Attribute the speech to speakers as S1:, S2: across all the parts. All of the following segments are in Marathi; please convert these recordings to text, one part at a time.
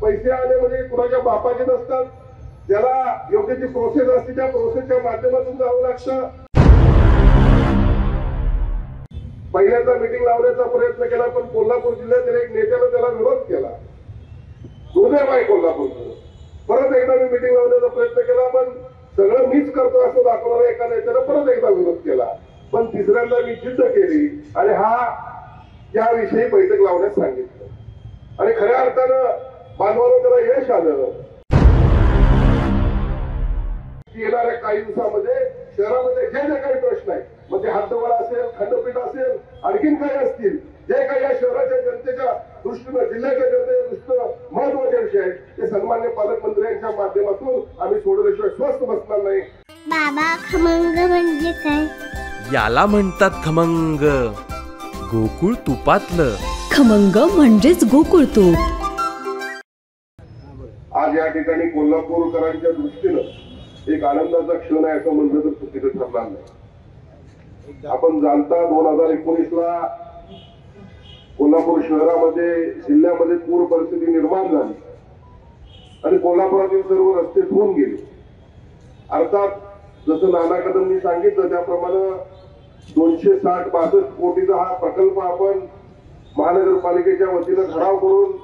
S1: पैसे आले म्हणजे कुणाच्या बापाचे नसतात, ज्याला योग्य ती प्रोसेस असते त्या प्रोसेसच्या माध्यमातून जावं लागतं. पहिल्यांदा मीटिंग लावण्याचा प्रयत्न केला, पण कोल्हापूर जिल्ह्यातील एक नेत्यानं त्याला विरोध केला. दुर्दैव आहे कोल्हापूरचं. परत एकदा मी मीटिंग लावण्याचा प्रयत्न केला, पण सगळं मीच करतो असं दाखवणाऱ्या एका नेत्यानं परत एकदा विरोध केला. पण तिसऱ्यांदा मी जिद्द केली आणि याविषयी बैठक लावण्यास सांगितलं आणि खऱ्या अर्थानं बांधवाला त्याला यश आलं. येणाऱ्या काही दिवसामध्ये शहरामध्ये जे काही प्रश्न आहेत, म्हणजे हद्दवाढ असेल, खंडपीठ असेल, आणखीन काही असतील, जे काही या शहराच्या जनतेच्या दृष्टीनं, जिल्ह्याच्या जनतेच्या दृष्टीनं महत्वाचे विषय आहेत, ते सन्माननीय पालकमंत्री यांच्या माध्यमातून आम्ही सोडल्याशिवाय स्वस्थ बसणार नाही.
S2: बाबा, खमंग म्हणजे काय?
S3: याला म्हणतात खमंग, गोकुळ तुपातलं.
S4: खमंग म्हणजेच गोकुळ तूप.
S1: आज या ठिकाणी कोल्हापूरकरांच्या दृष्टीनं एक आनंदाचा क्षण आहे असं म्हणलं तर चुकीचं ठरणार नाही. आपण जाणता 2019 ला कोल्हापूर शहरामध्ये, जिल्ह्यामध्ये पूर परिस्थिती निर्माण झाली आणि कोल्हापुरातील सर्व रस्ते धुवून गेले. अर्थात जसं नाना कदमनी सांगितलं त्याप्रमाणे 260-62 कोटीचा हा प्रकल्प आपण महानगरपालिकेच्या वतीनं ठराव करून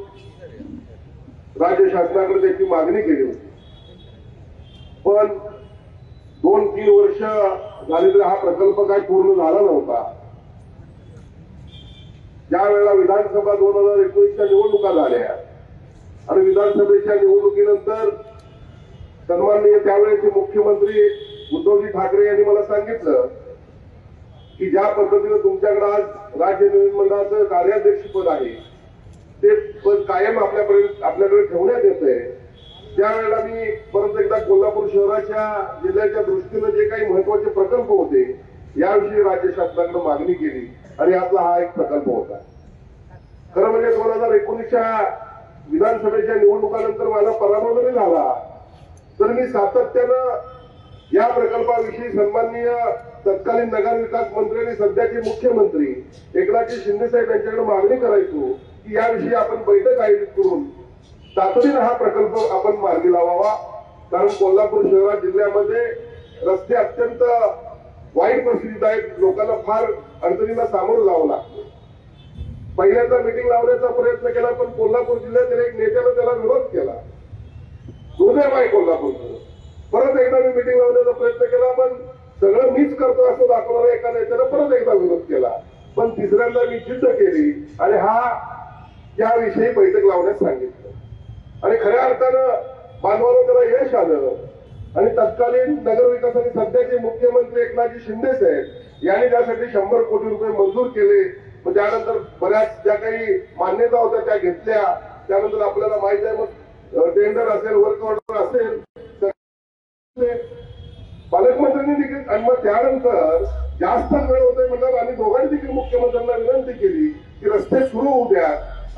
S1: राज्य शासनाकडे त्याची मागणी केली होती. पण 2-3 वर्ष झाली तरी हा प्रकल्प काय पूर्ण झाला नव्हता. ज्या वेळेला विधानसभा 2019च्या निवडणुका झाल्या आणि विधानसभेच्या निवडणुकीनंतर सन्माननीय त्यावेळेचे मुख्यमंत्री उद्धवजी ठाकरे यांनी मला सांगितलं की ज्या पद्धतीने तुमच्याकडे आज राज्य मंडळाचं कार्याध्यक्षपद आहे ते पद कायम आपल्याकडे ठेवण्यात येतंय. त्यावेळेला मी परत एकदा कोल्हापूर शहराच्या, जिल्ह्याच्या दृष्टीनं जे काही महत्वाचे प्रकल्प होते याविषयी राज्य शासनाकडे मागणी केली आणि यातला हा एक प्रकल्प होता. खरं म्हणजे 2019च्या विधानसभेच्या निवडणुकानंतर माझा पराभव जरी झाला तर मी सातत्यानं या प्रकल्पाविषयी सन्माननीय तत्कालीन नगरविकास मंत्री आणि सध्याचे मुख्यमंत्री एकनाथजी शिंदे साहेब यांच्याकडे मागणी करायचो की याविषयी आपण बैठक आयोजित करून तातडीनं हा प्रकल्प आपण मार्गी लावावा. कारण कोल्हापूर शहरात, जिल्ह्यामध्ये रस्ते अत्यंत वाईट परिस्थितीत आहेत. लोकांना फार अडचणींना सामोरं जावं लागतं. पहिल्यांदा मीटिंग लावण्याचा प्रयत्न केला, पण कोल्हापूर जिल्ह्यातील एक नेत्यानं त्याला विरोध केला. दुर्दैव आहे कोल्हापूरचं. परत एकदा मी मीटिंग लावण्याचा प्रयत्न केला, पण सगळं मीच करतो असं दाखवणाऱ्या एका नेत्यानं परत एकदा विरोध केला. पण तिसऱ्यांदा मी जिद्द केली आणि याविषयी बैठक लावण्यास सांगितलं आणि खऱ्या अर्थानं बांधवाला त्याला यश आलं आणि तत्कालीन नगरविकास आणि सध्याचे मुख्यमंत्री एकनाथजी शिंदे साहेब यांनी त्यासाठी 100 कोटी रुपये मंजूर केले. मग त्यानंतर बऱ्याच ज्या काही मान्यता होत्या त्या घेतल्या. त्यानंतर आपल्याला माहित आहे मग टेंडर असेल, वर्क ऑर्डर असेल, पालकमंत्र्यांनी देखील. आणि मग त्यानंतर जास्त वेळ होतोय म्हणतात आम्ही दोघांनी देखील मुख्यमंत्र्यांना विनंती केली की रस्ते सुरू होऊ द्या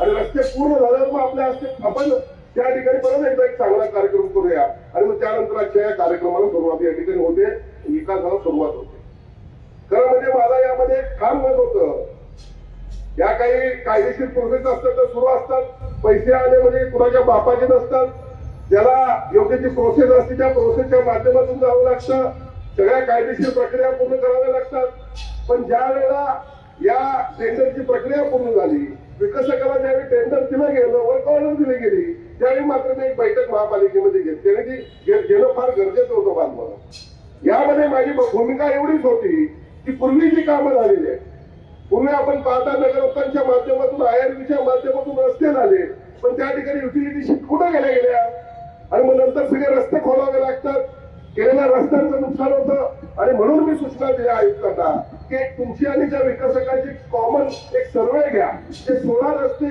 S1: आणि रस्ते पूर्ण झाल्यावर मग आपल्या हस्ते आपण त्या ठिकाणी परत एकदा एक चांगला कार्यक्रम करूया. आणि मग त्यानंतर आजच्या या कार्यक्रमाला सुरुवात या ठिकाणी होते, विकासाला सुरुवात होते. खरं म्हणजे मला यामध्ये काम मत होतं, या काही कायदेशीर प्रोसेस असतात तर सुरू असतात. पैसे आले म्हणजे कुणाच्या बापाचे नसतात, ज्याला योग्य ती प्रोसेस असते त्या प्रोसेसच्या माध्यमातून जावं लागतं. सगळ्या कायदेशीर प्रक्रिया पूर्ण कराव्या लागतात. पण ज्या वेळेला या टेंडरची प्रक्रिया पूर्ण झाली, विकसकाला ज्यावेळी टेंडर दिलं गेलं, वर्क ऑर्डर दिली गेली, त्यावेळी मात्र मी एक बैठक महापालिकेमध्ये घेतली आणि ती घेणं फार गरजेचं होतं बांधवाला. यामध्ये माझी भूमिका एवढीच होती की पूर्वी जी कामं झालेली आहेत, पूर्वी आपण पाहता नगरोत्थानच्या माध्यमातून, IRBच्या माध्यमातून रस्ते झाले, पण त्या ठिकाणी युटिलिटी शिफ्ट कुठे गेल्या आणि मग नंतर सगळे रस्ते खोलावे लागतात. केलेल्या रस्त्यांचं नुकसान होतं आणि म्हणून मी सूचना दिल्या आयुक्तांना की तुमची आणि त्या विकासकांची कॉमन एक सर्वे घ्या. जे 16 रस्ते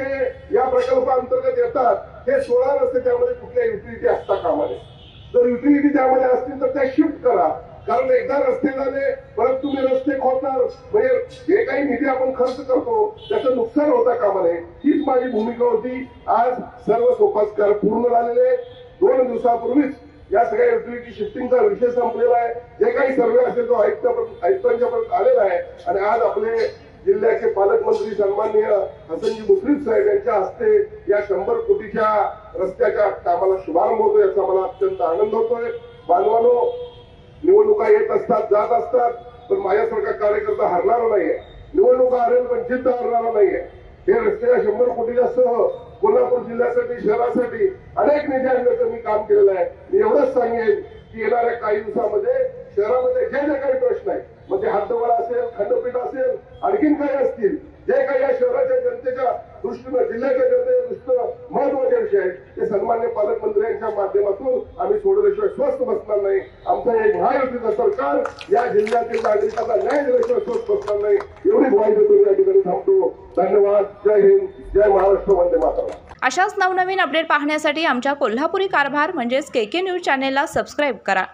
S1: या प्रकल्पाअंतर्गत येतात, हे 16 रस्ते त्यामध्ये कुठल्या युटिलिटी असता कामा नये. जर युटिलिटी त्यामध्ये असतील तर त्या शिफ्ट करा. कारण एकदा रस्ते झाले परत तुम्ही रस्ते खोदणार म्हणजे जे काही निधी आपण खर्च करतो त्याचं नुकसान होता कामा नये. हीच माझी भूमिका होती. आज सर्व सोपस्कार पूर्ण झालेले. 2 दिवसापूर्वीच या सगळ्या युटिलिटी शिफ्टिंगचा विषय संपलेला आहे. जे काही सर्वे असेल तो आयुक्तांच्या पर्यंत आलेला आहे आणि आज आपले जिल्ह्याचे पालकमंत्री सन्माननीय हसनजी मुश्रीफ साहेब यांच्या हस्ते या 100 कोटीच्या रस्त्याच्या कामाला शुभारंभ होतो, याचा मला अत्यंत आनंद होतोय. बांधवांनो, निवडणुका येत असतात, जात असतात, पण माझ्यासारखा कार्यकर्ता हरणारा नाहीये. निवडणुका हरेल पण जिद्द हरणारा नाहीये. हे रस्त्याच्या 100 कोटीच्या सह कोल्हापूर जिल्ह्यासाठी, शहरासाठी अनेक निधी आणण्याचं मी काम केलेलं आहे. मी एवढंच सांगेन की येणाऱ्या काही दिवसामध्ये शहरामध्ये जे जे काही प्रश्न आहेत, म्हणजे हद्दवाढ असेल, खंडपीठ असेल, आणखीन काही असतील, जे काही या शहराच्या जनतेच्या दृष्टीनं, जिल्ह्याच्या जनतेच्या दृष्टीनं महत्वाचे विषय आहेत, ते सन्मान्य पालकमंत्र्यांच्या माध्यमातून आम्ही सोडल्याशिवाय स्वस्थ बसणार नाही. आमचं हे महायुतीचं सरकार या जिल्ह्यातील नागरिकांना न्याय दिल्याशिवाय स्वस्थ बसणार नाही. एवढी ग्वाही देतो, या ठिकाणी थांबतो. धन्यवाद. जय हिंद, जय महाराष्ट्र, वंदे मातरम.
S5: अशाच नवनवीन अपडेट पाहण्यासाठी आमच्या कोल्हापुरी कारभार म्हणजेच KK न्यूज चॅनेलला सबस्क्राईब करा.